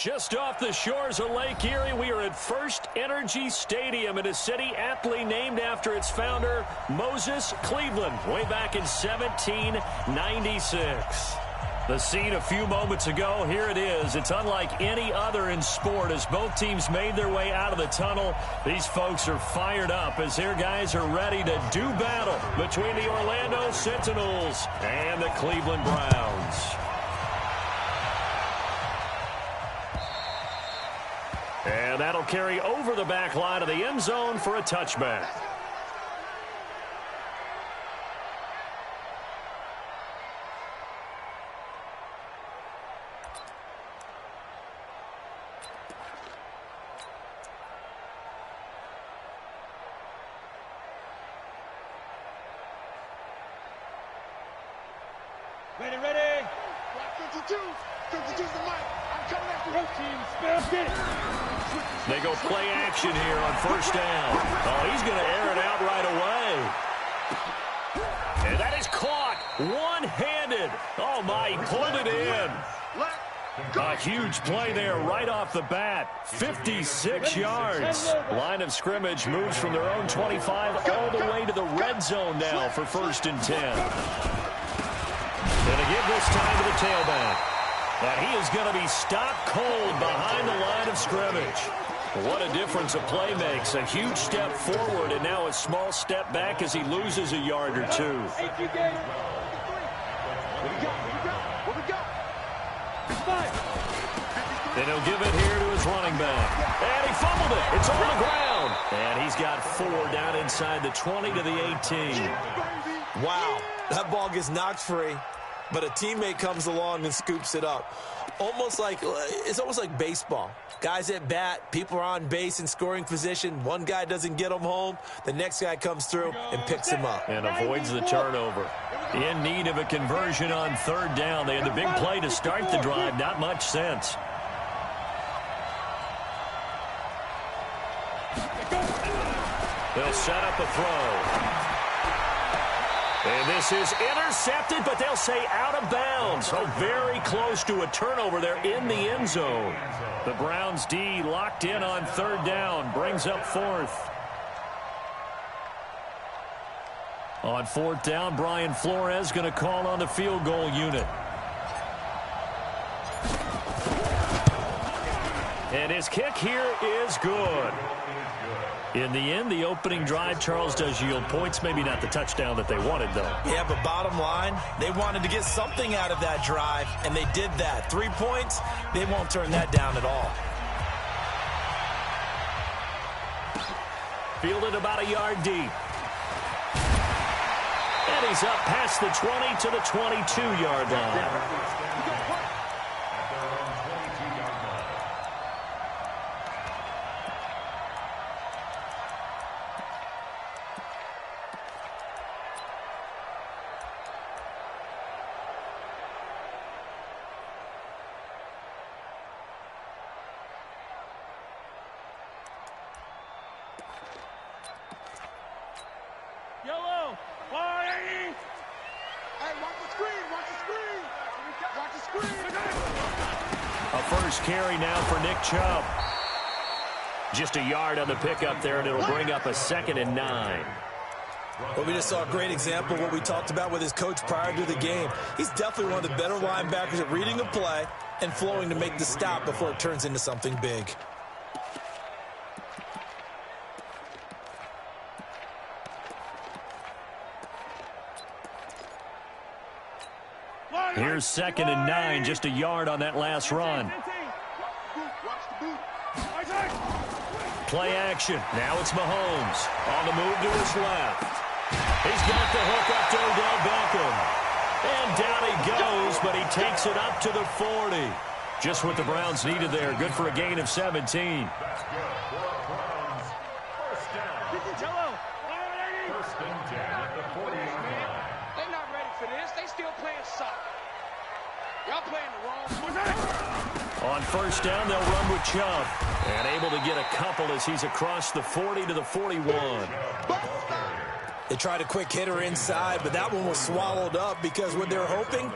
Just off the shores of Lake Erie, we are at First Energy Stadium in a city aptly named after its founder, Moses Cleveland, way back in 1796. The scene a few moments ago, here it is. It's unlike any other in sport as both teams made their way out of the tunnel. These folks are fired up as their guys are ready to do battle between the Orlando Sentinels and the Cleveland Browns. And that'll carry over the back line of the end zone for a touchback. Ready, ready. 52. 52's the mic. I'm coming after your team. They go play action here on first down. Oh, he's going to air it out right away. And that is caught one-handed. Oh, my, he pulled it in. A huge play there right off the bat. 56 yards. Line of scrimmage moves from their own 25 all the way to the red zone now for 1st and 10. Going to give this time to the tailback. And he is going to be stopped cold behind the line of scrimmage. What a difference a play makes. A huge step forward and now a small step back as he loses a yard or two. And he'll give it here to his running back. And he fumbled it. It's on the ground. And he's got 4 down inside the 20 to the 18. Wow, that ball gets knocked free, but a teammate comes along and scoops it up. It's almost like baseball. Guys at bat, people are on base in scoring position. One guy doesn't get him home. The next guy comes through and picks him up. And avoids the turnover. In need of a conversion on 3rd down. They had the big play to start the drive. Not much sense. They'll set up a throw. And this is intercepted, but they'll say out of bounds. Oh, very close to a turnover there in the end zone. The Browns D locked in on 3rd down, brings up 4th. On 4th down, Brian Flores going to call on the field goal unit. And his kick here is good. In the end, the opening drive, Charles, does yield points. Maybe not the touchdown that they wanted, though. Yeah, but bottom line, they wanted to get something out of that drive, and they did that. 3 points, they won't turn that down at all. Fielded about a yard deep. And he's up past the 20 to the 22-yard line. Yellow, 480. Hey, watch the screen, watch the screen. Watch the screen. A first carry now for Nick Chubb. Just a yard on the pickup there, and it'll bring up a 2nd and 9. Well, we just saw a great example of what we talked about with his coach prior to the game. He's definitely one of the better linebackers at reading a play and flowing to make the stop before it turns into something big. Here's 2nd and 9, just a yard on that last run. Play action. Now it's Mahomes on the move to his left. He's got the hook up to Odell Beckham. And down he goes, but he takes it up to the 40. Just what the Browns needed there. Good for a gain of 17. They're not ready for this. They still playing soccer. Y'all playing the wrong. On first down, they'll run with Chubb. And able to get a couple as he's across the 40 to the 41. They tried a quick hitter inside, but that one was swallowed up because what they're hoping,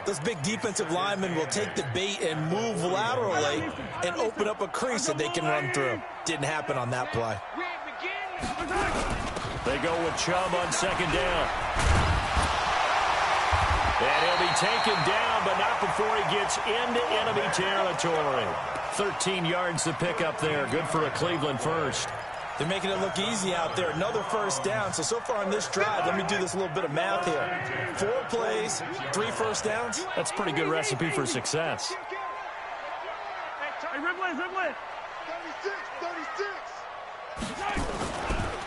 those big defensive linemen will take the bait and move laterally and open up a crease that they can run through. Didn't happen on that play. They go with Chubb on second down. And he'll be taken down, but not before he gets into enemy territory. 13 yards to pick up there. Good for a Cleveland first. They're making it look easy out there. Another first down. So far on this drive, let me do this little bit of math here. 4 plays, 3 first downs. That's a pretty good recipe for success. Hey, Ridley. 36.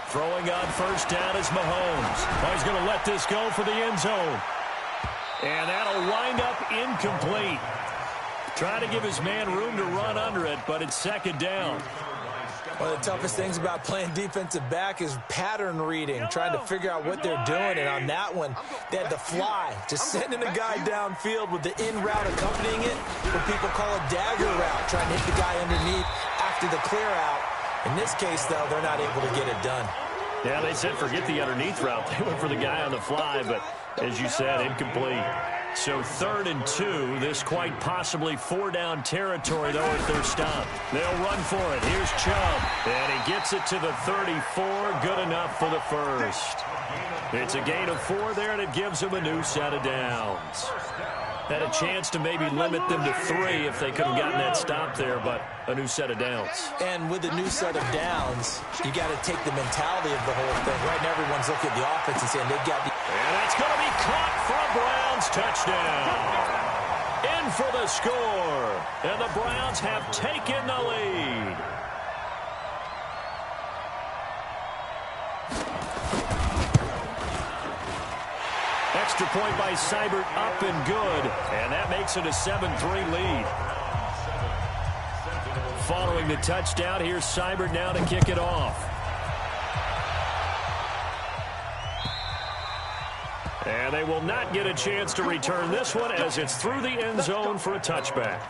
Throwing on first down is Mahomes. Oh, he's going to let this go for the end zone. And that'll wind up incomplete. Trying to give his man room to run under it, but it's second down. One of the toughest things about playing defensive back is pattern reading, trying to figure out what they're doing. And on that one, they had to fly, just sending a guy downfield with the in route accompanying it, what people call a dagger route, trying to hit the guy underneath after the clear out. In this case, though, they're not able to get it done. Yeah, they said forget the underneath route. They went for the guy on the fly, but as you said, incomplete. So 3rd and 2. This quite possibly 4-down territory, though, if they're stopped. They'll run for it. Here's Chubb. And he gets it to the 34. Good enough for the first. It's a gain of 4 there, and it gives them a new set of downs. Had a chance to maybe limit them to 3 if they could have gotten that stop there, but a new set of downs. And with a new set of downs, you got to take the mentality of the whole thing. Right now, everyone's looking at the offense and saying they've got the... And that's going to be caught for a Browns touchdown. In for the score. And the Browns have taken the lead. Extra point by Seibert, up and good. And that makes it a 7-3 lead. Following the touchdown, here's Seibert now to kick it off. And they will not get a chance to return this one as it's through the end zone for a touchback.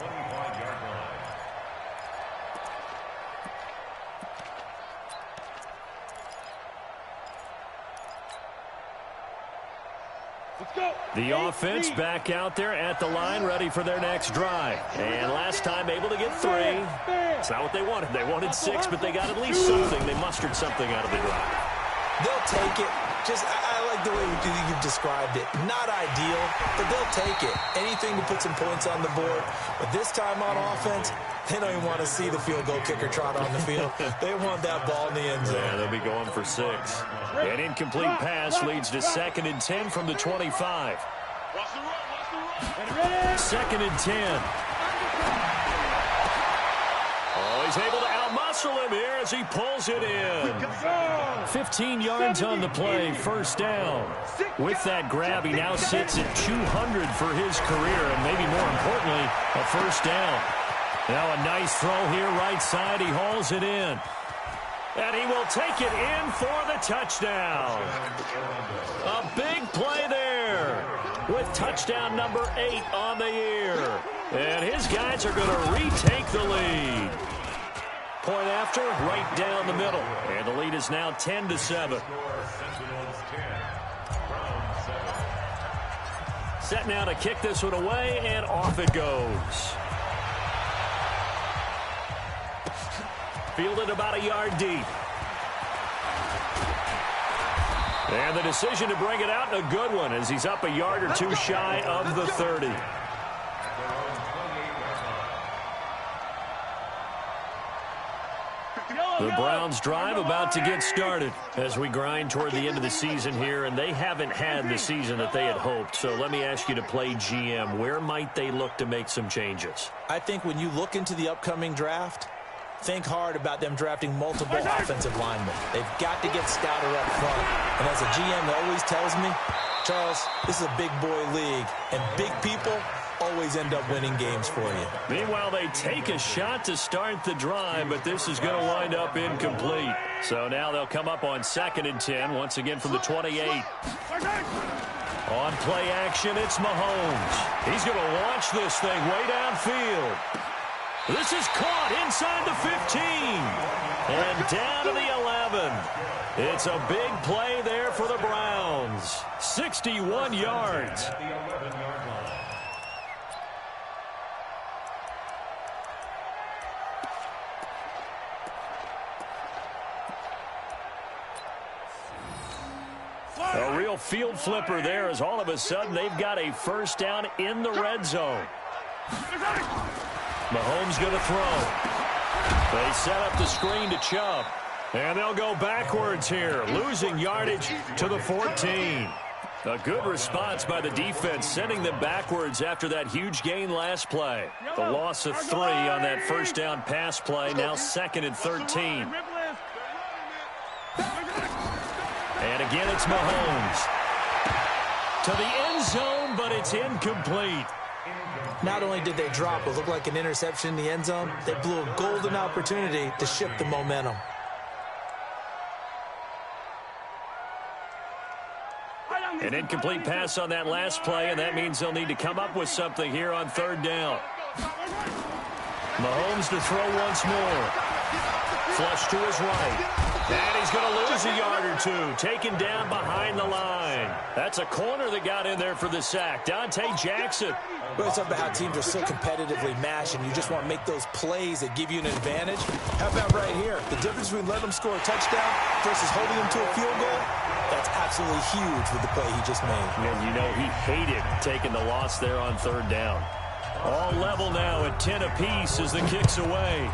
The offense back out there at the line, ready for their next drive. And last time able to get 3. It's not what they wanted. They wanted 6, but they got at least something. They mustered something out of the drive. They'll take it. I like the way you've described it. Not ideal, but they'll take it. Anything to put some points on the board. But this time on offense, they don't even want to see the field goal kicker trot on the field. They want that ball in the end zone. Yeah, they'll be going for 6. An incomplete pass leads to 2nd and 10 from the 25. 2nd and 10. Oh, he's able to outmuscle him here as he pulls it in. 15 yards on the play, first down. With that grab, he now sits at 200 for his career, and maybe more importantly, a first down. Now a nice throw here, right side. He hauls it in. And he will take it in for the touchdown. A big play there with touchdown number 8 on the year. And his guys are going to retake the lead. Point after, right down the middle. And the lead is now 10-7. Set now to kick this one away, and off it goes. Fielded about a yard deep. And the decision to bring it out, a good one, as he's up a yard or 2 shy of the 30. The Browns drive about to get started as we grind toward the end of the season here, and they haven't had the season that they had hoped. So let me ask you to play GM. Where might they look to make some changes? I think when you look into the upcoming draft, think hard about them drafting multiple offensive linemen. They've got to get stouter up front. And as a GM that always tells me, Charles, this is a big boy league, and big people always end up winning games for you. Meanwhile, they take a shot to start the drive, but this is going to wind up incomplete. So now they'll come up on 2nd and 10, once again from the 28. On play action, it's Mahomes. He's going to launch this thing way downfield. This is caught inside the 15. And down to the 11. 11. It's a big play there for the Browns. 61 yards. A real field flipper there as all of a sudden they've got a first down in the red zone. Mahomes going to throw. They set up the screen to Chubb. And they'll go backwards here, losing yardage to the 14. A good response by the defense, sending them backwards after that huge gain last play. The loss of 3 on that first down pass play, now 2nd and 13. And again, it's Mahomes. To the end zone, but it's incomplete. Not only did they drop what looked like an interception in the end zone, they blew a golden opportunity to shift the momentum. An incomplete pass on that last play, and that means they'll need to come up with something here on 3rd down. Mahomes to throw once more. Flush to his right. And he's going to lose a yard or 2. Taken down behind the line. That's a corner that got in there for the sack. Dante Jackson. Well, it's about how teams are so competitively matched, and you just want to make those plays that give you an advantage. How about right here? The difference between letting them score a touchdown versus holding them to a field goal, that's absolutely huge with the play he just made. And you know he hated taking the loss there on 3rd down. All level now at 10 apiece as the kick's away.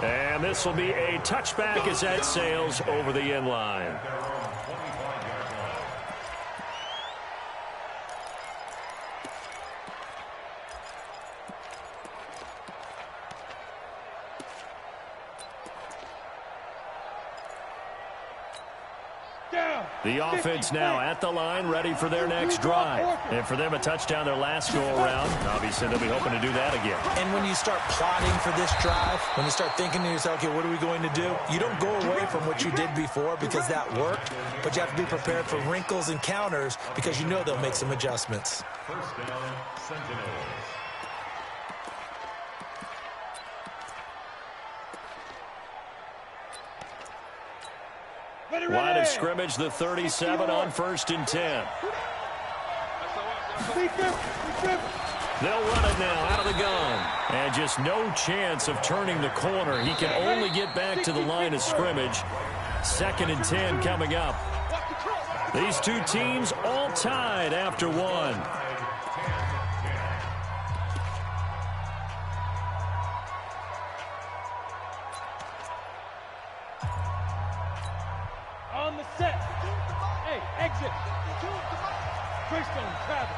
And this will be a touchback as that sails over the end line. The offense now at the line, ready for their next drive. And for them, a touchdown their last go-around. Obviously, they'll be hoping to do that again. And when you start plotting for this drive, when you start thinking to yourself, okay, what are we going to do? You don't go away from what you did before because that worked, but you have to be prepared for wrinkles and counters because you know they'll make some adjustments. First down, Sentinels. Line of scrimmage, the 37 on 1st and 10. They'll run it now out of the gun. And just no chance of turning the corner. He can only get back to the line of scrimmage. 2nd and 10 coming up. These two teams all tied after 1. On the set. Hey, exit. Greystone, travel.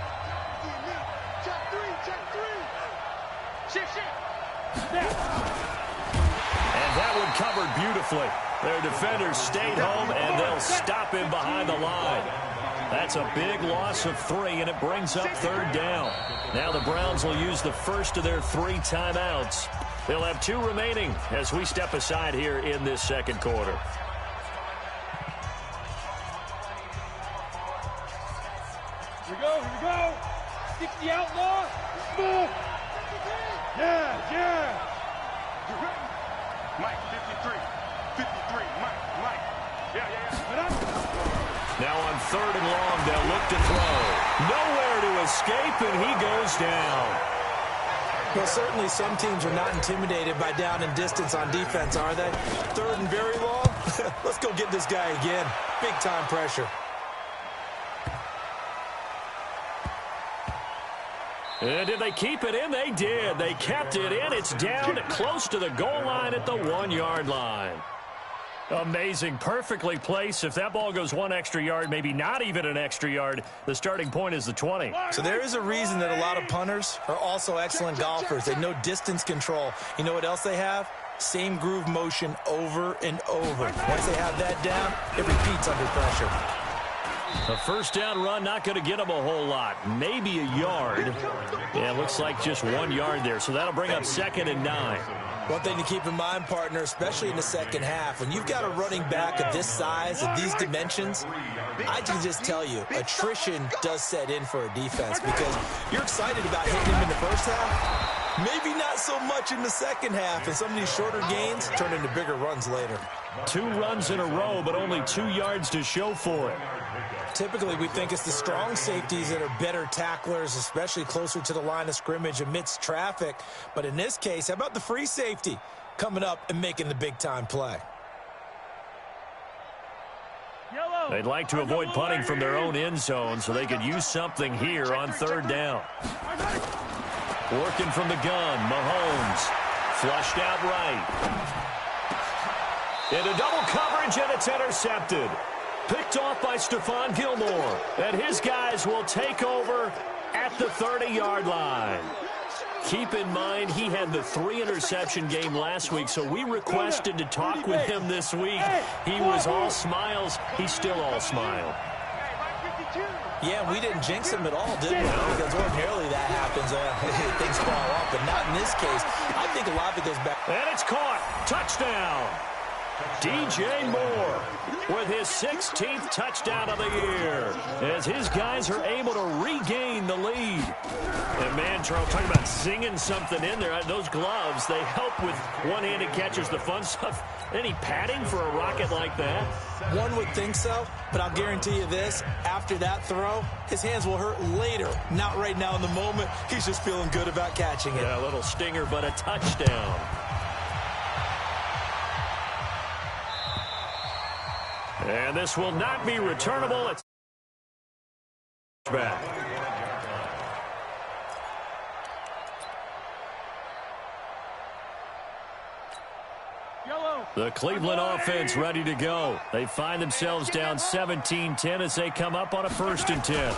Check 3, check 3. Shift. Snap. And that one covered beautifully. Their defenders stayed home, and they'll stop him behind the line. That's a big loss of 3, and it brings up 3rd down. Now the Browns will use the first of their 3 timeouts. They'll have 2 remaining as we step aside here in this 2nd quarter. Here we go. 60 outlaw. Move. Yeah. Mike, 53, Mike. Yeah. Now on 3rd and long, they'll look to throw. Nowhere to escape, and he goes down. Well, certainly some teams are not intimidated by down and distance on defense, are they? 3rd and very long? Let's go get this guy again. Big-time pressure. And did they keep it in? They did. They kept it in. It's down close to the goal line at the 1-yard line. Amazing. Perfectly placed. If that ball goes 1 extra yard, maybe not even an extra yard, the starting point is the 20. So there is a reason that a lot of punters are also excellent golfers. They know distance control. You know what else they have? Same groove motion over and over. Once they have that down, it repeats under pressure. A first down run, not going to get them a whole lot. Maybe a yard. Yeah, it looks like just 1 yard there. So that'll bring up 2nd and 9. One thing to keep in mind, partner, especially in the second half, when you've got a running back of this size, of these dimensions, I can just tell you, attrition does set in for a defense because you're excited about hitting him in the first half, maybe not so much in the second half, and some of these shorter gains turn into bigger runs later. 2 runs in a row, but only 2 yards to show for it. Typically, we think it's the strong safeties that are better tacklers, especially closer to the line of scrimmage amidst traffic. But in this case, how about the free safety coming up and making the big-time play? They'd like to avoid punting from their own end zone so they could use something here on 3rd down. Working from the gun, Mahomes. Flushed out right. Into double coverage, and it's intercepted. Picked off by Stephon Gilmore. And his guys will take over at the 30-yard line. Keep in mind, he had the 3-interception game last week, so we requested to talk with him this week. He was all smiles. He's still all smile. Yeah, we didn't jinx him at all, did we? Because ordinarily that happens. Things fall off, but not in this case. I think a lot of it goes back. And it's caught. Touchdown. DJ Moore with his 16th touchdown of the year as his guys are able to regain the lead. And man, Charles, talking about singing something in there. Those gloves, they help with one-handed catches, the fun stuff. Any padding for a rocket like that? One would think so, but I'll guarantee you this. After that throw, his hands will hurt later. Not right now in the moment. He's just feeling good about catching it. Yeah, a little stinger, but a touchdown. And this will not be returnable. It's back. The Cleveland offense ready to go. They find themselves down 17-10 as they come up on a 1st and 10.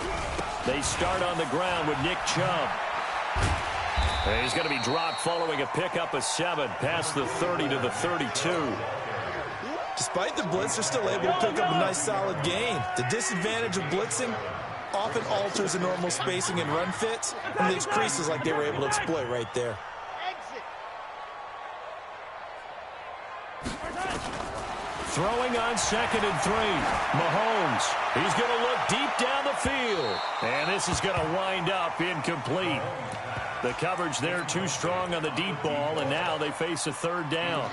They start on the ground with Nick Chubb. And he's going to be dropped following a pickup of 7 past the 30 to the 32. Despite the blitz, they're still able to pick up a nice solid gain. The disadvantage of blitzing often alters the normal spacing and run fits and leaves creases like they were able to exploit right there. Throwing on 2nd and 3. Mahomes. He's going to look deep down the field. And this is going to wind up incomplete. The coverage there too strong on the deep ball, and now they face a 3rd down.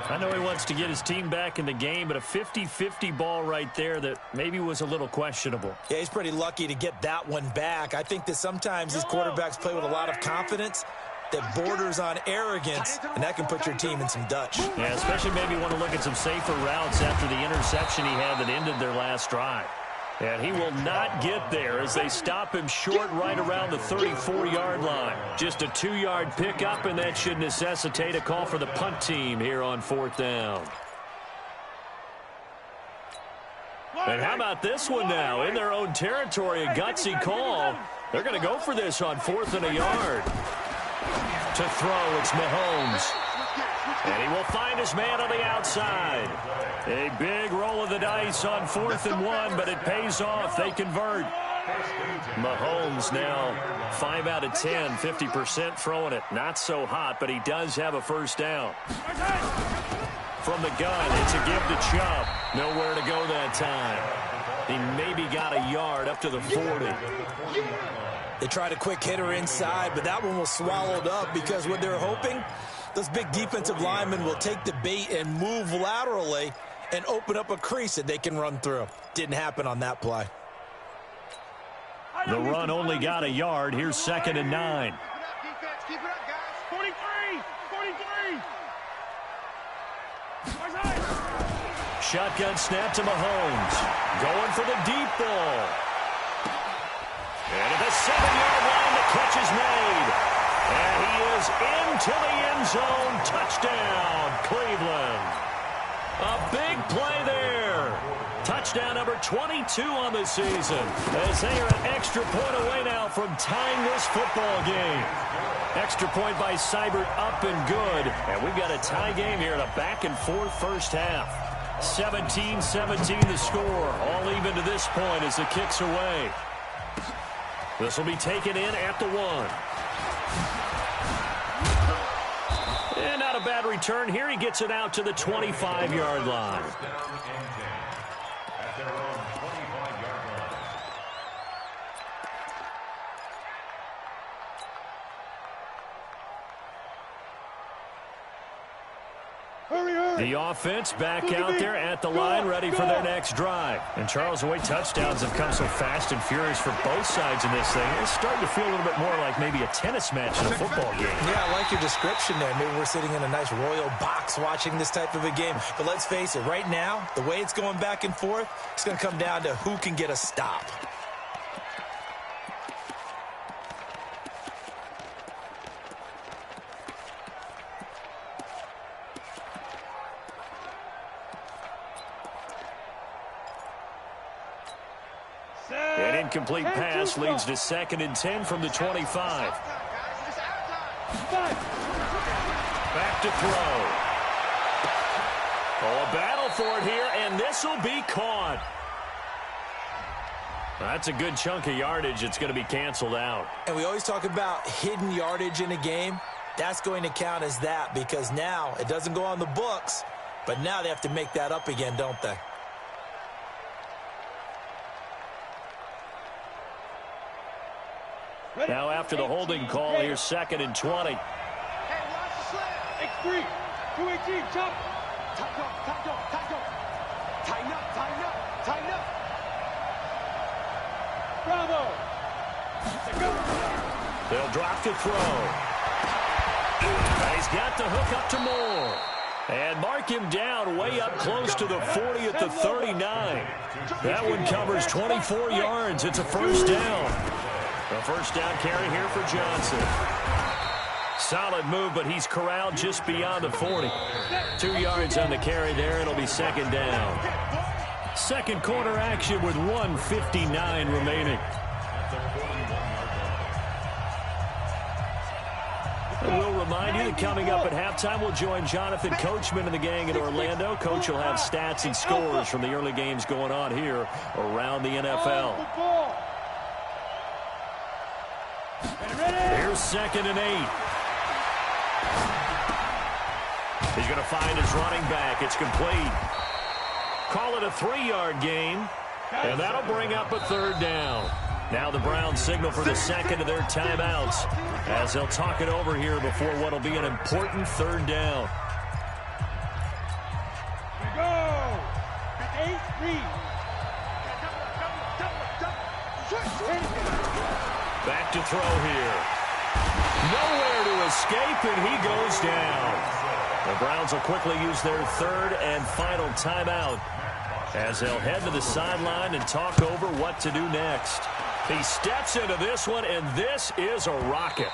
I know he wants to get his team back in the game, but a 50-50 ball right there that maybe was a little questionable. Yeah, he's pretty lucky to get that one back. I think that sometimes these quarterbacks play with a lot of confidence that borders on arrogance, and that can put your team in some Dutch. Yeah, especially maybe want to look at some safer routes after the interception he had that ended their last drive. And he will not get there as they stop him short right around the 34-yard line. Just a 2-yard pickup, and that should necessitate a call for the punt team here on 4th down. And how about this one now? In their own territory, a gutsy call. They're going to go for this on 4th and a yard. To throw, it's Mahomes. And he will find his man on the outside. A big roll of the dice on 4th and 1, but it pays off. They convert. Mahomes now 5 out of 10, 50% throwing it. Not so hot, but he does have a 1st down. From the gun, it's a give to Chubb. Nowhere to go that time. He maybe got a yard up to the 40. They tried a quick hitter inside, but that one was swallowed up because what they're hoping, those big defensive linemen will take the bait and move laterally and open up a crease that they can run through. Didn't happen on that play. The run only got a yard. Here's 2nd and 9. Keep it up, guys. 43. Shotgun snap to Mahomes. Going for the deep ball. And at the 7-yard line, the catch is made. And he is into the end zone. Touchdown, Cleveland. A big play there. Touchdown number 22 on the season as they are an extra point away now from tying this football game. Extra point by Seibert up and good. And we've got a tie game here in a back-and-forth first half. 17-17 the score. All even to this point as the kick's away. This will be taken in at the 1. And not a bad return here. He gets it out to the 25-yard line. At their own 25-yard line. The offense back out there at the line, ready for their next drive. And Charles, the way touchdowns have come so fast and furious for both sides in this thing, it's starting to feel a little bit more like maybe a tennis match in a football game. Yeah, I like your description there. Maybe we're sitting in a nice royal box watching this type of a game. But let's face it, right now, the way it's going back and forth, it's going to come down to who can get a stop. An incomplete pass leads to 2nd and 10 from the 25. Back to throw. Oh, a battle for it here, and this will be caught. That's a good chunk of yardage. It's going to be canceled out. And we always talk about hidden yardage in a game. That's going to count as that because now it doesn't go on the books, but now they have to make that up again, don't they? Now after the holding call, here's 2nd and 20. Hey, watch the slant. X3, 218, chop. Tighten up, tighten up, tighten up. Tighten up, tighten up, tighten up. Bravo. They'll drop to throw. And he's got the hook up to Moore. And mark him down way up close to the 40 at the 39. That one covers 24 yards. It's a first down. A first down carry here for Johnson. Solid move, but he's corralled just beyond the 40. 2 yards on the carry there. It'll be 2nd down. Second quarter action with 1:59 remaining. And we'll remind you that coming up at halftime, we'll join Jonathan Coachman and the gang in Orlando. Coach will have stats and scores from the early games going on here around the NFL. Here's 2nd and 8. He's going to find his running back. It's complete. Call it a 3-yard gain, and that'll bring up a 3rd down. Now the Browns signal for the second of their timeouts as they'll talk it over here before what will be an important 3rd down. Go. 8-3. Back to throw here. Nowhere to escape, and he goes down. The Browns will quickly use their 3rd and final timeout as they'll head to the sideline and talk over what to do next. He steps into this one, and this is a rocket.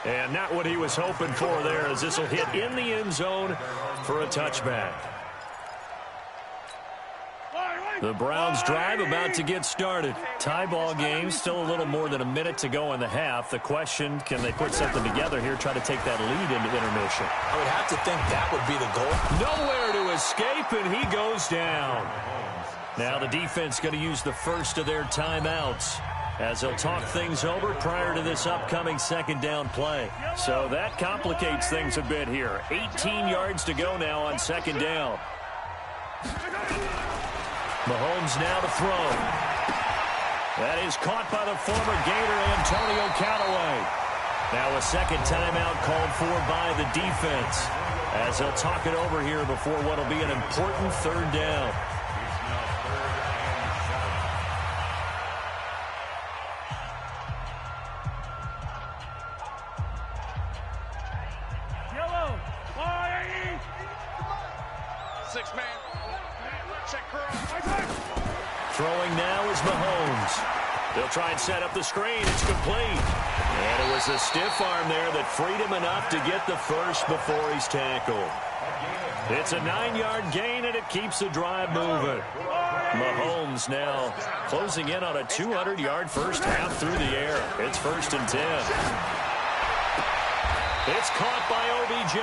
And not what he was hoping for there, as this will hit in the end zone for a touchback. The Browns drive about to get started. Tie ball game, still a little more than a minute to go in the half. The question, can they put something together here, try to take that lead into intermission? I would have to think that would be the goal. Nowhere to escape, and he goes down. Now the defense going to use the first of their timeouts as they'll talk things over prior to this upcoming 2nd down play. So that complicates things a bit here. 18 yards to go now on 2nd down. Mahomes now to throw. That is caught by the former Gator Antonio Callaway. Now a 2nd timeout called for by the defense as they'll talk it over here before what will be an important 3rd down. Yellow. 6-man. Check curl. Throwing now is Mahomes. They'll try and set up the screen. It's complete. And it was a stiff arm there that freed him enough to get the first before he's tackled. It's a 9-yard gain, and it keeps the drive moving. Mahomes now closing in on a 200-yard first half through the air. It's 1st and 10. It's caught by OBJ.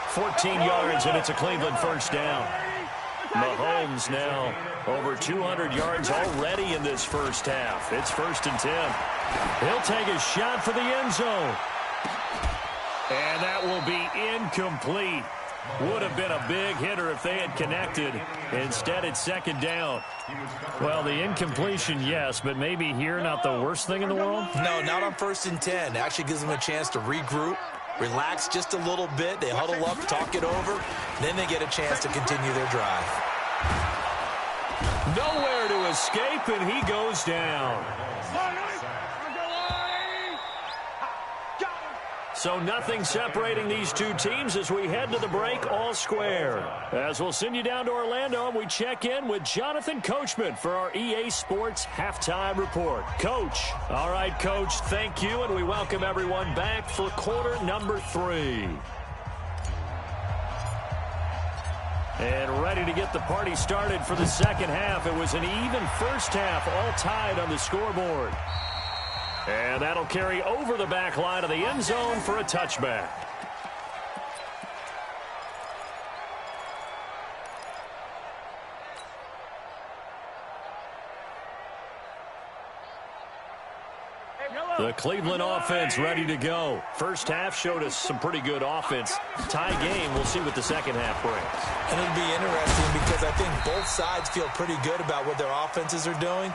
14 yards, and it's a Cleveland first down. Mahomes now over 200 yards already in this first half. It's 1st and 10. He'll take a shot for the end zone. And that will be incomplete. Would have been a big hitter if they had connected. Instead, it's second down. Well, the incompletion, yes, but maybe here not the worst thing in the world? No, not on 1st and 10. It actually gives them a chance to regroup, relax just a little bit. They huddle up, talk it over. Then they get a chance to continue their drive. Nowhere to escape, and he goes down. So nothing separating these two teams as we head to the break, all square. As we'll send you down to Orlando, and we check in with Jonathan Coachman for our EA Sports Halftime Report. Coach. All right, Coach, thank you, and we welcome everyone back for quarter number 3. And ready to get the party started for the second half. It was an even first half, all tied on the scoreboard. And that'll carry over the back line of the end zone for a touchback. The Cleveland offense ready to go. First half showed us some pretty good offense. Tie game, we'll see what the second half brings. And it'll be interesting because I think both sides feel pretty good about what their offenses are doing.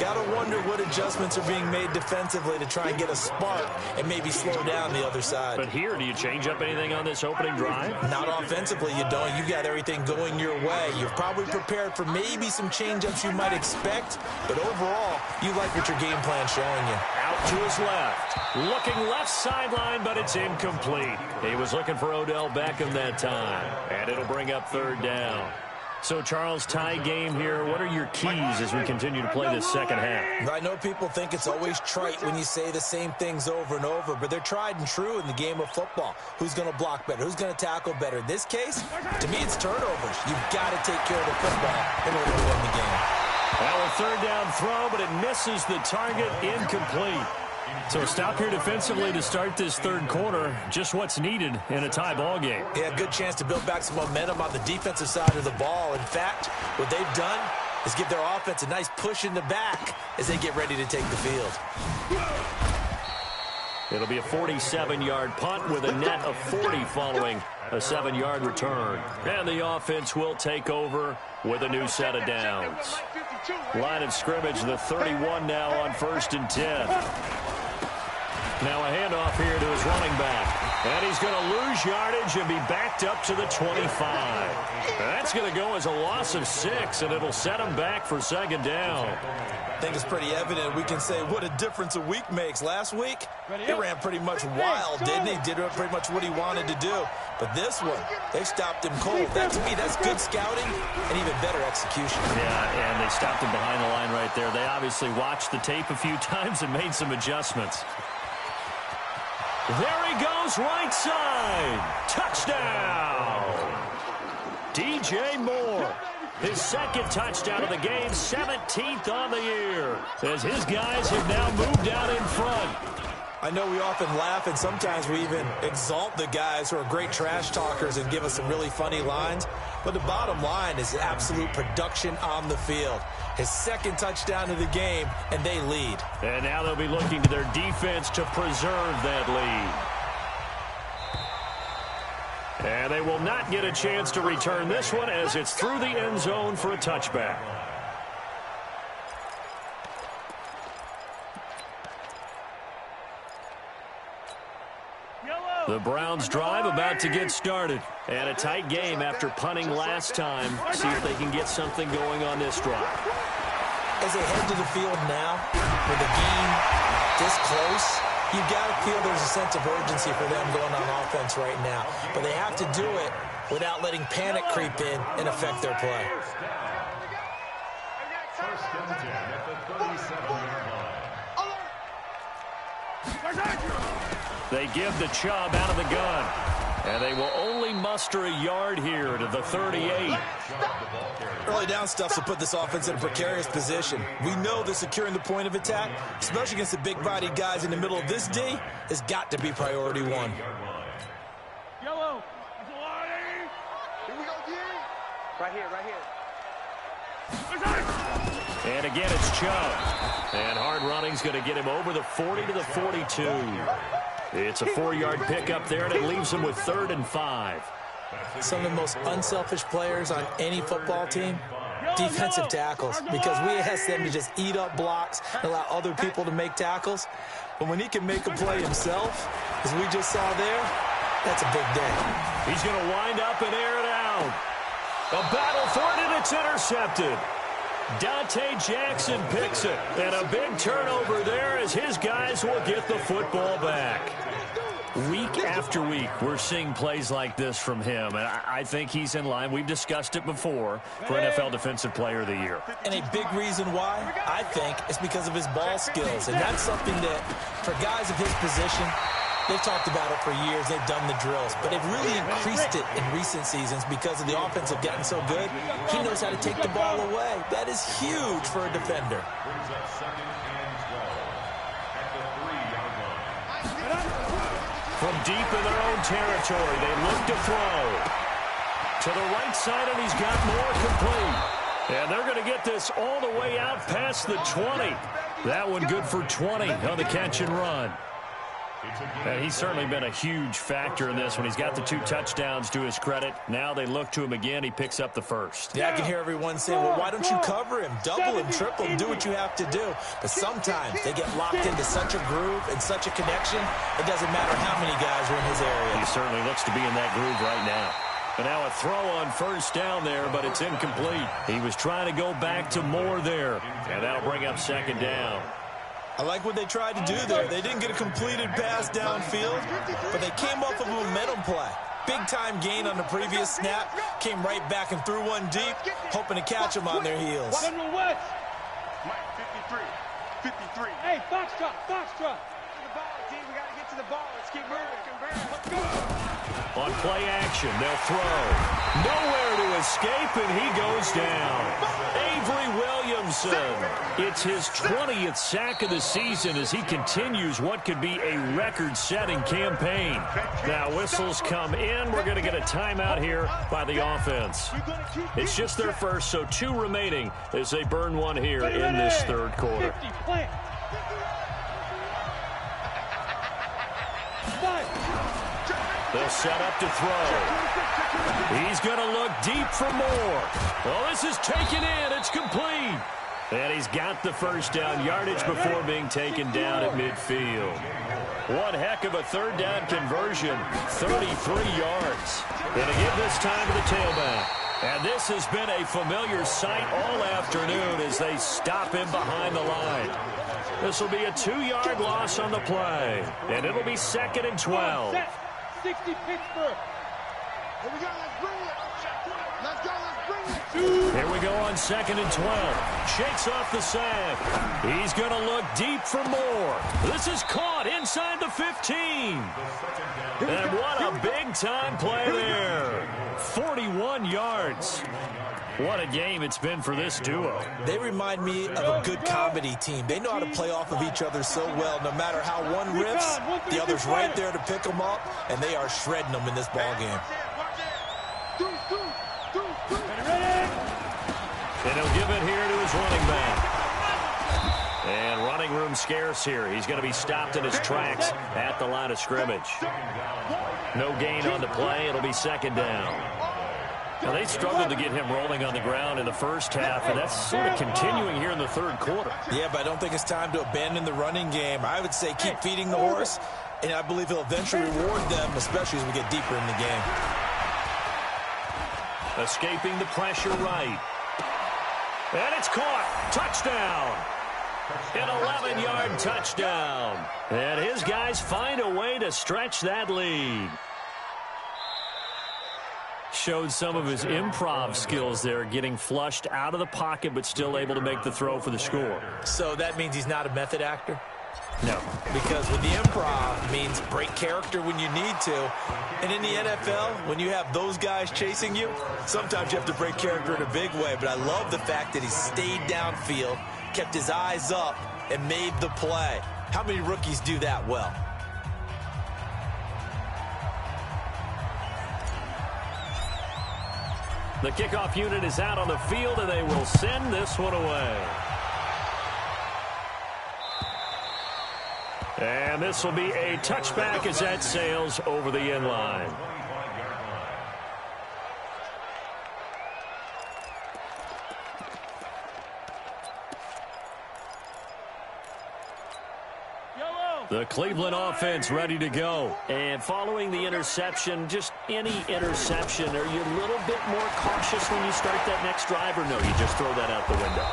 Got to wonder what adjustments are being made defensively to try and get a spark and maybe slow down the other side. But here, do you change up anything on this opening drive? Not offensively, you don't. You got everything going your way. You've probably prepared for maybe some change-ups you might expect, but overall, you like what your game plan's showing you. Out to his left. Looking left sideline, but it's incomplete. He was looking for Odell Beckham that time. And it'll bring up third down. So, Charles, tie game here. What are your keys as we continue to play this second half? I know people think it's always trite when you say the same things over and over, but they're tried and true in the game of football. Who's going to block better? Who's going to tackle better? In this case, to me, it's turnovers. You've got to take care of the football in order to win the game. Well, a third down throw, but it misses the target, incomplete. So stop here defensively to start this third quarter. Just what's needed in a tie ball game. Yeah, good chance to build back some momentum on the defensive side of the ball. In fact, what they've done is give their offense a nice push in the back as they get ready to take the field. It'll be a 47-yard punt with a net of 40 following a 7-yard return. And the offense will take over with a new set of downs. Line of scrimmage, the 31 now on 1st and 10. Now a handoff here to his running back. And he's going to lose yardage and be backed up to the 25. That's going to go as a loss of 6, and it'll set him back for second down. I think it's pretty evident. We can say what a difference a week makes. Last week, he ran pretty much wild, didn't he? Did pretty much what he wanted to do. But this one, they stopped him cold. That, to me, that's good scouting and even better execution. Yeah, and they stopped him behind the line right there. They obviously watched the tape a few times and made some adjustments. There he goes, right side. Touchdown. DJ Moore. His second touchdown of the game, 17th on the year, as his guys have now moved out in front. I know we often laugh, and sometimes we even exalt the guys who are great trash talkers and give us some really funny lines. But the bottom line is absolute production on the field. His second touchdown of the game, and they lead. And now they'll be looking to their defense to preserve that lead. And they will not get a chance to return this one as it's through the end zone for a touchback. The Browns drive about to get started. And a tight game after punting last time. See if they can get something going on this drive. As they head to the field now, with the game this close, you've got to feel there's a sense of urgency for them going on offense right now. But they have to do it without letting panic creep in and affect their play. First and 10 at the 37-yard line. They give the Chubb out of the gun. And they will only muster a yard here to the 38. Early down stuff to put this offense in a precarious position. We know that securing the point of attack, especially against the big-bodied guys in the middle of this D, has got to be priority one. Yellow. Here we go, D. Right here, right here. And again, it's Chubb. And hard running's going to get him over the 40 to the 42. It's a 4-yard pickup there, and it leaves them with 3rd and 5. Some of the most unselfish players on any football team, defensive tackles, because we ask them to just eat up blocks and allow other people to make tackles. But when he can make a play himself, as we just saw there, that's a big day. He's going to wind up and air it out. A battle for it, and it's intercepted. Dante Jackson picks it, and a big turnover there as his guys will get the football back. Week after week, we're seeing plays like this from him, and I think he's in line. We've discussed it before for NFL Defensive Player of the Year. And a big reason why, I think, is because of his ball skills, and that's something that, for guys of his position, they've talked about it for years. They've done the drills, but they've really increased it in recent seasons because of the offense have gotten so good. He knows how to take the ball away. That is huge for a defender. From deep in their own territory, they look to throw. To the right side, and he's got more complete. And they're going to get this all the way out past the 20. That one good for 20 on the catch and run. And he's certainly been a huge factor in this when he's got the 2 touchdowns to his credit. Now they look to him again. He picks up the first. Yeah, I can hear everyone saying, well, why don't you cover him? Double him, triple him, do what you have to do. But sometimes they get locked into such a groove and such a connection, it doesn't matter how many guys are in his area. He certainly looks to be in that groove right now. And now a throw on first down there, but it's incomplete. He was trying to go back to Moore there, and that'll bring up 2nd down. I like what they tried to do there. They didn't get a completed pass downfield, but they came off of a momentum play. Big-time gain on the previous snap, came right back and threw one deep, hoping to catch them on their heels. General West. Mike, 53. Hey, Foxtrot. To the ball, team. We got to get to the ball. Let's keep moving. Let's go. On play action, they'll throw. Nowhere to escape, and he goes down. Avery Williamson. It's his 20th sack of the season as he continues what could be a record-setting campaign. Now whistles come in. We're going to get a timeout here by the offense. It's just their first, so 2 remaining as they burn one here in this 3rd quarter. 50, plant. They'll set up to throw. He's going to look deep for more. Well, this is taken in. It's complete. And he's got the first down yardage before being taken down at midfield. One heck of a 3rd down conversion. 33 yards. Going to give this time to the tailback. And this has been a familiar sight all afternoon as they stop him behind the line. This will be a 2-yard loss on the play. And it'll be 2nd and 12. 60 Pittsburgh. Here we go. Let's bring it. Let's go. Let's bring it. Here we go on 2nd and 12. Shakes off the sack. He's going to look deep for more. This is caught inside the 15. And what a big-time play there. 41 yards. What a game it's been for this duo. They remind me of a good comedy team. They know how to play off of each other so well. No matter how one rips, the other's right there to pick them up, and they are shredding them in this ball game. And he'll give it here to his running back. And running room scarce here. He's going to be stopped in his tracks at the line of scrimmage. No gain on the play. It'll be 2nd down. Now, they struggled to get him rolling on the ground in the first half, and that's sort of continuing here in the 3rd quarter. Yeah, but I don't think it's time to abandon the running game. I would say keep feeding the horse, and I believe he'll eventually reward them, especially as we get deeper in the game. Escaping the pressure right. And it's caught. Touchdown. An 11-yard touchdown. And his guys find a way to stretch that lead. Showed some of his improv skills there, getting flushed out of the pocket but still able to make the throw for the score. So that means he's not a method actor? No. Because with the improv means break character when you need to. And in the NFL, when you have those guys chasing you, sometimes you have to break character in a big way. But I love the fact that he stayed downfield, kept his eyes up, and made the play. How many rookies do that well? The kickoff unit is out on the field, and they will send this one away. And this will be a touchback as that sails over the end line. The Cleveland offense ready to go. And following the interception, just any interception, are you a little bit more cautious when you start that next drive, or no, you just throw that out the window?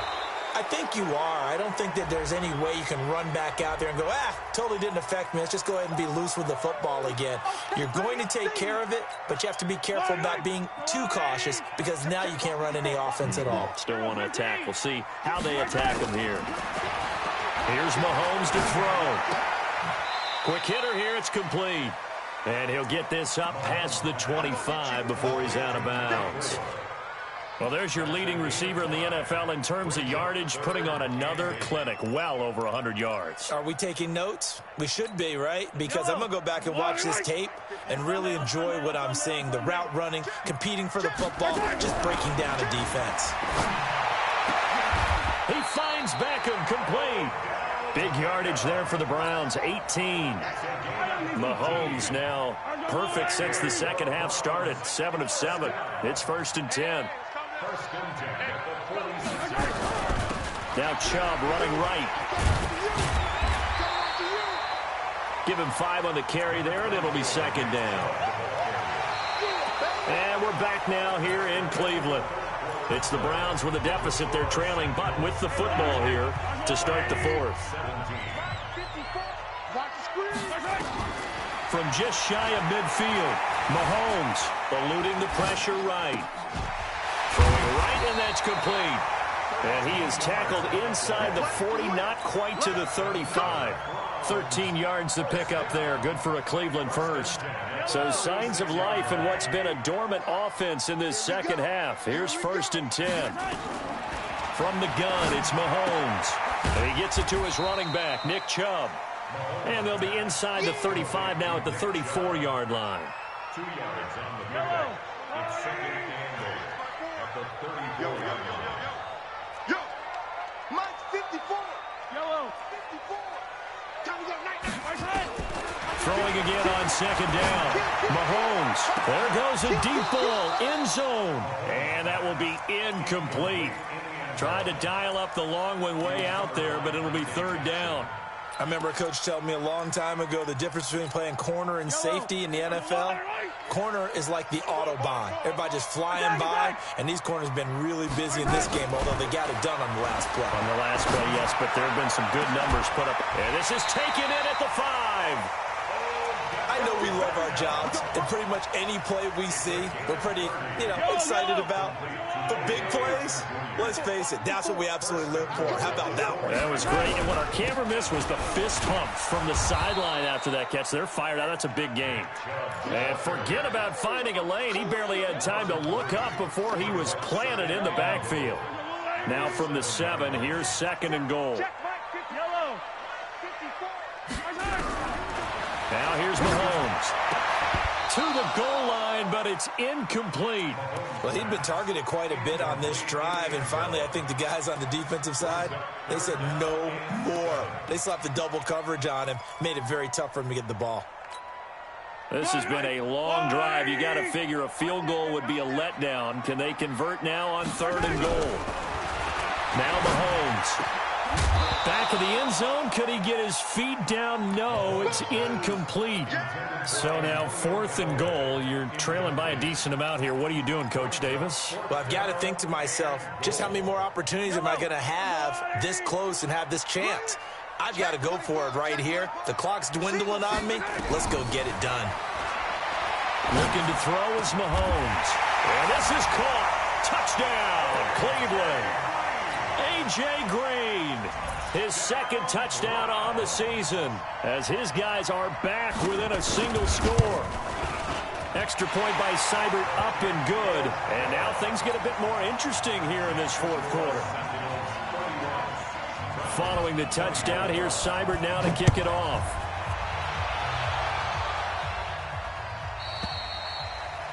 I think you are. I don't think that there's any way you can run back out there and go, totally didn't affect me. Let's just go ahead and be loose with the football again. You're going to take care of it, but you have to be careful about being too cautious because now you can't run any offense at all. Still want to attack. We'll see how they attack him here. Here's Mahomes to throw. Quick hitter here. It's complete. And he'll get this up past the 25 before he's out of bounds. Well, there's your leading receiver in the NFL in terms of yardage, putting on another clinic, well over 100 yards. Are we taking notes? We should be, right? Because I'm going to go back and watch this tape and really enjoy what I'm seeing. The route running, competing for the football, just breaking down a defense. He finds Beckham, complete. Big yardage there for the Browns, 18. Mahomes now perfect since the second half started, 7 of 7. It's 1st and 10. Now Chubb running right. Give him 5 on the carry there, and it'll be 2nd down. And we're back now here in Cleveland. It's the Browns with a deficit. They're trailing, but with the football here to start the 4th. From just shy of midfield, Mahomes eluding the pressure right. Throwing right, and that's complete. And he is tackled inside the 40, not quite to the 35. 13 yards to pick up there. Good for a Cleveland first. So signs of life in what's been a dormant offense in this second half. Here's 1st and 10. From the gun, it's Mahomes. And he gets it to his running back, Nick Chubb. And they'll be inside the 35 now at the 34-yard line. 2 yards on the pickup. It's 2nd and goal at the 34-yard line. Yo, Mike's 54. Yellow, 54. Time to go. Night. Throwing again on 2nd down. Mahomes. There goes a deep ball. End zone. And that will be incomplete. Tried to dial up the long one way out there, but it'll be 3rd down. I remember a coach telling me a long time ago the difference between playing corner and safety in the NFL. Corner is like the Autobahn. Everybody just flying by, and these corners have been really busy in this game, although they got it done on the last play. On the last play, yes, but there have been some good numbers put up. And this is taken in at the 5. I know we love our jobs, and pretty much any play we see, we're pretty, excited about. The big plays, let's face it, that's what we absolutely live for. How about that one? That was great, and what our camera missed was the fist pump from the sideline after that catch. They're fired out. That's a big game. And forget about finding a lane. He barely had time to look up before he was planted in the backfield. Now from the 7, here's 2nd and goal. Now here's Mahomes. To the goal line, but it's incomplete. Well, he'd been targeted quite a bit on this drive, and finally I think the guys on the defensive side, they said no more. They slapped the double coverage on him, made it very tough for him to get the ball. This has been a long drive. You got to figure a field goal would be a letdown. Can they convert now on 3rd and goal? Now Mahomes. Back of the end zone. Could he get his feet down? No, it's incomplete. So now 4th and goal. You're trailing by a decent amount here. What are you doing, Coach Davis? Well, I've got to think to myself, just how many more opportunities am I going to have this close and have this chance? I've got to go for it right here. The clock's dwindling on me. Let's go get it done. Looking to throw is Mahomes. And this is caught. Touchdown, Cleveland. A.J. Green, his 2nd touchdown on the season, as his guys are back within a single score. Extra point by Seibert, up and good. And now things get a bit more interesting here in this 4th quarter. Following the touchdown, here's Seibert now to kick it off.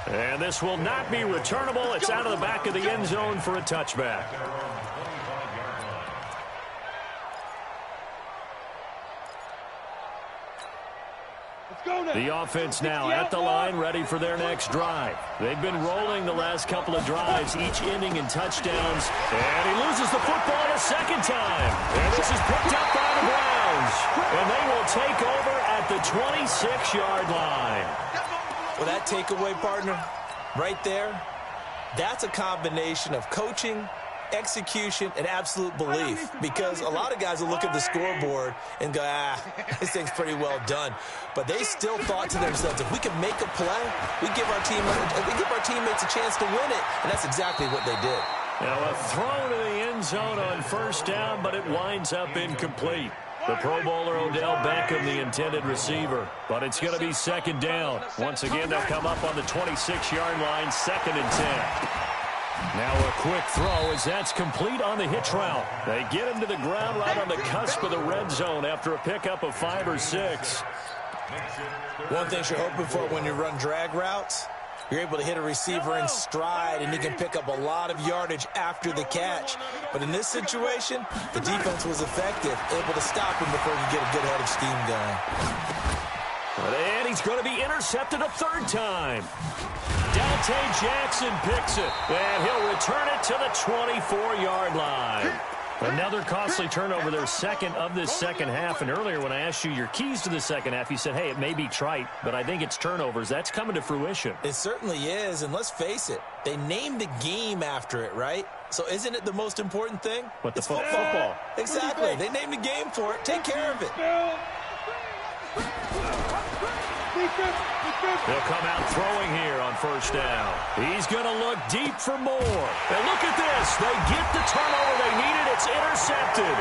And this will not be returnable. It's out of the back of the end zone for a touchback. The offense now at the line, ready for their next drive. They've been rolling the last couple of drives, each ending in touchdowns. And he loses the football a second time. And this is picked up by the Browns. And they will take over at the 26-yard line. Well, that takeaway, partner, right there, that's a combination of coaching, execution, and absolute belief, because a lot of guys will look at the scoreboard and go, this thing's pretty well done. But they still thought to themselves, if we can make a play, we give our teammates a chance to win it, and that's exactly what they did. Now a throw to the end zone on first down, but it winds up incomplete. The Pro Bowler Odell Beckham, the intended receiver, but it's going to be second down. Once again, they'll come up on the 26-yard line, 2nd and 10. Now a quick throw as that's complete on the hitch route. They get him to the ground right on the cusp of the red zone after a pickup of 5 or 6. One thing you're hoping for when you run drag routes, you're able to hit a receiver in stride, and he can pick up a lot of yardage after the catch. But in this situation, the defense was effective, able to stop him before he could get a good head of steam going. And he's going to be intercepted a 3rd time. Dante Jackson picks it, and he'll return it to the 24-yard line. Another costly turnover, their second of this second half. And earlier when I asked you your keys to the second half, you said, hey, it may be trite, but I think it's turnovers. That's coming to fruition. It certainly is, and let's face it, they named the game after it, right? So isn't it the most important thing? What, it's football? Exactly. They named the game for it. Take care of it. They'll come out throwing here on first down. He's going to look deep for more. And look at this. They get the turnover they needed. It's intercepted.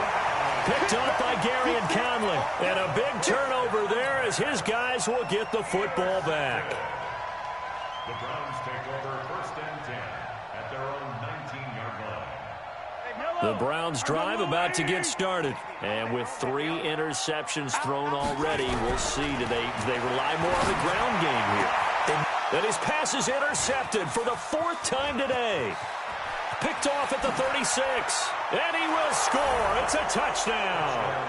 Picked up by Gary and Conley. And a big turnover there as his guys will get the football back. The Browns take over 1st and 10 at their own 19-yard line. The Browns drive about to get started. And with 3 interceptions thrown already, we'll see. Do they rely more on the ground game here? And his pass is intercepted for the 4th time today. Picked off at the 36. And he will score. It's a touchdown.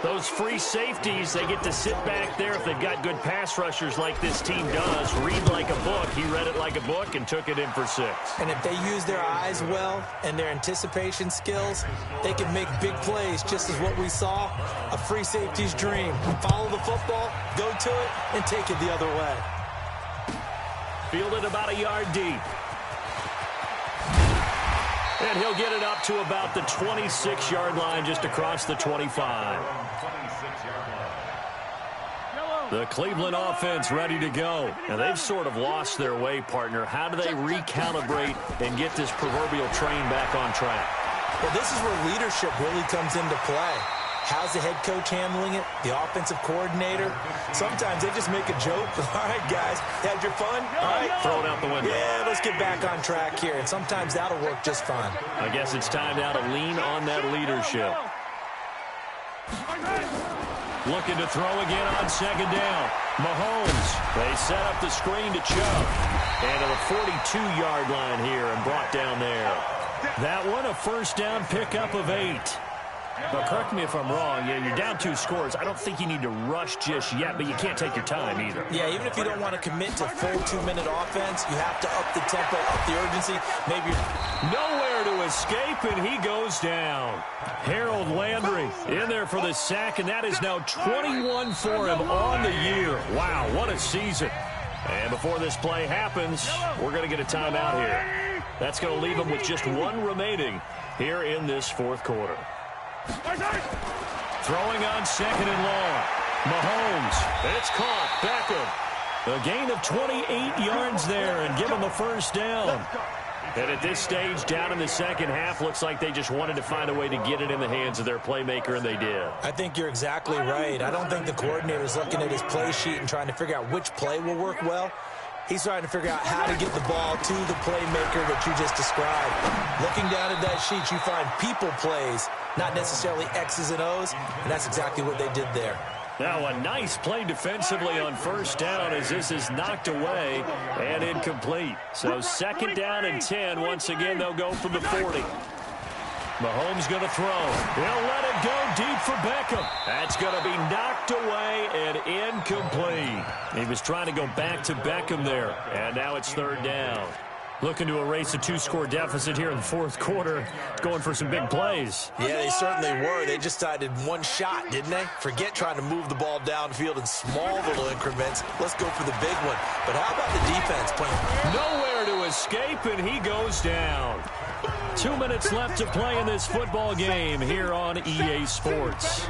Those free safeties, they get to sit back there if they've got good pass rushers like this team does. Read like a book. He read it like a book and took it in for 6. And if they use their eyes well and their anticipation skills, they can make big plays, just as what we saw, a free safety's dream. Follow the football, go to it, and take it the other way. Fielded about a yard deep. And he'll get it up to about the 26-yard line, just across the 25. The Cleveland offense ready to go. And they've sort of lost their way, partner. How do they recalibrate and get this proverbial train back on track? Well, this is where leadership really comes into play. How's the head coach handling it? The offensive coordinator? Sometimes they just make a joke. All right, guys, had your fun? All right. Throw it out the window. Yeah, let's get back on track here. And sometimes that'll work just fine. I guess it's time now to lean on that leadership. Looking to throw again on 2nd down. Mahomes, they set up the screen to Chubb. And to the 42-yard line here and brought down there. That one, a 1st down pickup of 8. But correct me if I'm wrong, you're down 2 scores. I don't think you need to rush just yet, but you can't take your time either. Yeah, even if you don't want to commit to full 2-minute offense, you have to up the tempo, up the urgency. Maybe nowhere to escape, and he goes down. Harold Landry in there for the sack, and that is now 21 for him on the year. Wow, what a season. And before this play happens, we're going to get a timeout here. That's going to leave him with just 1 remaining here in this 4th quarter. Throwing on 2nd and long. Mahomes. It's caught. Beckham. A gain of 28 yards there and give him a 1st down. And at this stage, down in the second half, looks like they just wanted to find a way to get it in the hands of their playmaker, and they did. I think you're exactly right. I don't think the coordinator's looking at his play sheet and trying to figure out which play will work well. He's trying to figure out how to get the ball to the playmaker that you just described. Looking down at that sheet, you find people plays, not necessarily X's and O's, and that's exactly what they did there. Now a nice play defensively on 1st down as this is knocked away and incomplete. So 2nd down and 10. Once again, they'll go from the 40. Mahomes going to throw. He'll let it go deep for Beckham. That's going to be knocked away and incomplete. He was trying to go back to Beckham there, and now it's third down. Looking to erase a 2-score deficit here in the fourth quarter, going for some big plays. Yeah, they certainly were. They just decided one shot, didn't they? Forget trying to move the ball downfield in small little increments. Let's go for the big one. But how about the defense playing? Nowhere to escape, and he goes down. 2 minutes left to play in this football game here on EA Sports.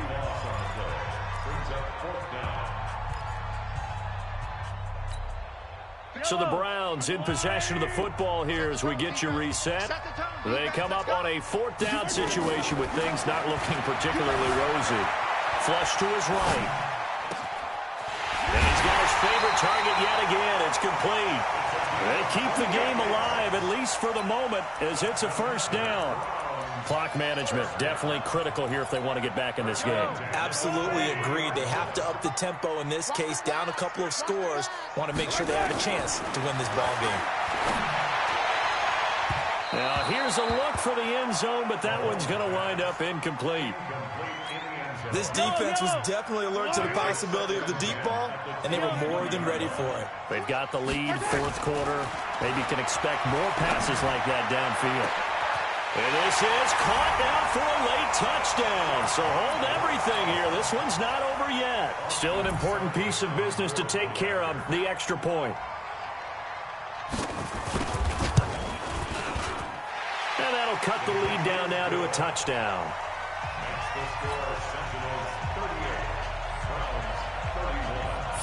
So the Browns in possession of the football here as we get you reset. They come up on a fourth down situation with things not looking particularly rosy. Flush to his right. And he's got his favorite target yet again. It's complete. They keep the game alive, at least for the moment, as it's a first down. Clock management definitely critical here if they want to get back in this game. Absolutely agreed. They have to up the tempo in this case, down a couple of scores. Want to make sure they have a chance to win this ball game. Now here's a look for the end zone, but that one's going to wind up incomplete. This defense was definitely alert to the possibility of the deep ball, and they were more than ready for it. They've got the lead, fourth quarter. Maybe you can expect more passes like that downfield. And this is caught now for a late touchdown. So hold everything here. This one's not over yet. Still an important piece of business to take care of, the extra point. And that'll cut the lead down now to a touchdown.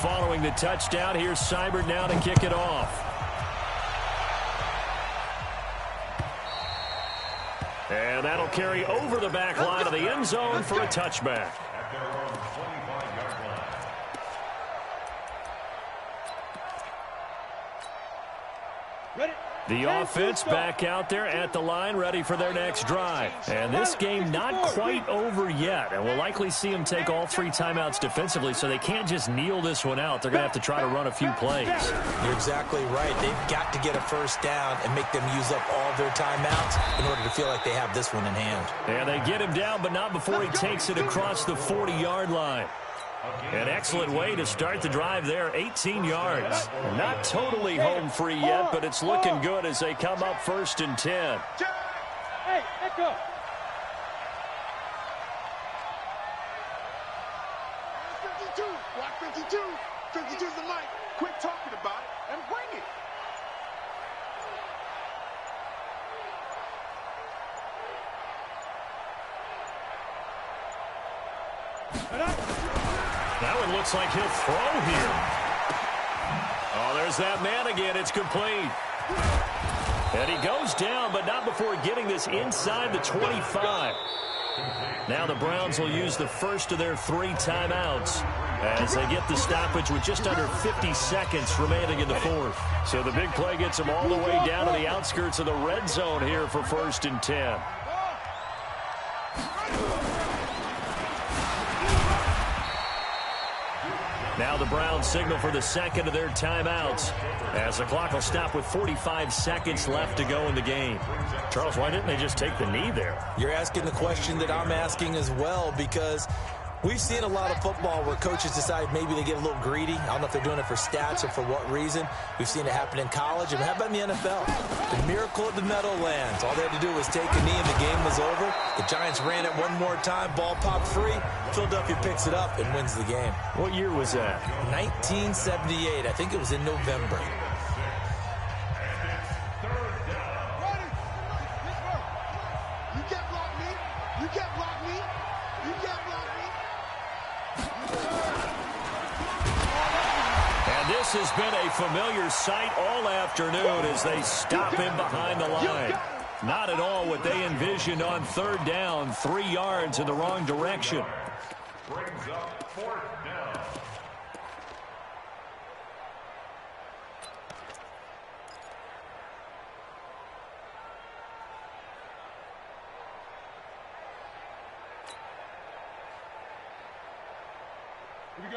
Following the touchdown, here's Seibert now to kick it off. And that'll carry over the back line of the end zone for a touchback. The offense back out there at the line, ready for their next drive. And this game not quite over yet. And we'll likely see them take all 3 timeouts defensively, so they can't just kneel this one out. They're going to have to try to run a few plays. You're exactly right. They've got to get a first down and make them use up all their timeouts in order to feel like they have this one in hand. And they get him down, but not before he takes it across the 40-yard line. An excellent way to start the drive there, 18 yards. Not totally home free yet, but it's looking good as they come up 1st and 10. Hey, let go. Block 52. 52's the mic. Quit talking about it and bring it. That one looks like he'll throw here. Oh, there's that man again. It's complete. And he goes down, but not before getting this inside the 25. Now the Browns will use the first of their 3 timeouts as they get the stoppage with just under 50 seconds remaining in the fourth. So the big play gets them all the way down to the outskirts of the red zone here for 1st and 10. Now the Browns signal for the second of their timeouts as the clock will stop with 45 seconds left to go in the game. Charles, why didn't they just take the knee there? You're asking the question that I'm asking as well, because we've seen a lot of football where coaches decide maybe they get a little greedy. I don't know if they're doing it for stats or for what reason. We've seen it happen in college. And how about in the NFL? The miracle at the Meadowlands. All they had to do was take a knee and the game was over. The Giants ran it one more time. Ball popped free. Philadelphia picks it up and wins the game. What year was that? 1978. I think it was in November. You can't block me. You can't block me. You can't block me. And this has been a familiar sight all afternoon as they stop him behind the line. Not at all what they envisioned on 3rd down, 3 yards in the wrong direction. Brings up 4th down.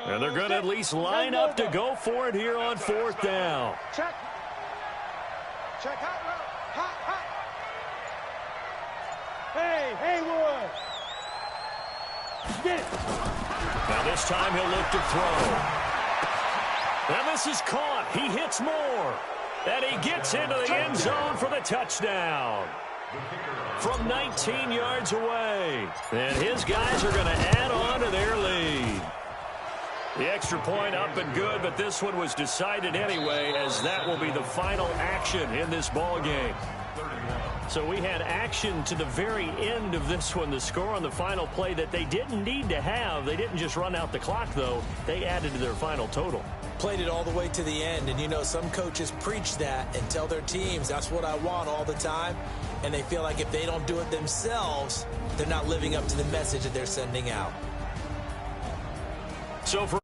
And they're going to at least line up to go for it here on 4th down. Check. Check. Hot route. Hot. Hey, Haywood! Get it! Now this time he'll look to throw. Now this is caught. He hits more. And he gets into the end zone for the touchdown. From 19 yards away. And his guys are going to add on to their lead. The extra point up and good, but this one was decided anyway, as that will be the final action in this ball game. So we had action to the very end of this one. The score on the final play that they didn't need to have. They didn't just run out the clock, though. They added to their final total. Played it all the way to the end, and you know some coaches preach that and tell their teams that's what I want all the time, and they feel like if they don't do it themselves, they're not living up to the message that they're sending out. So for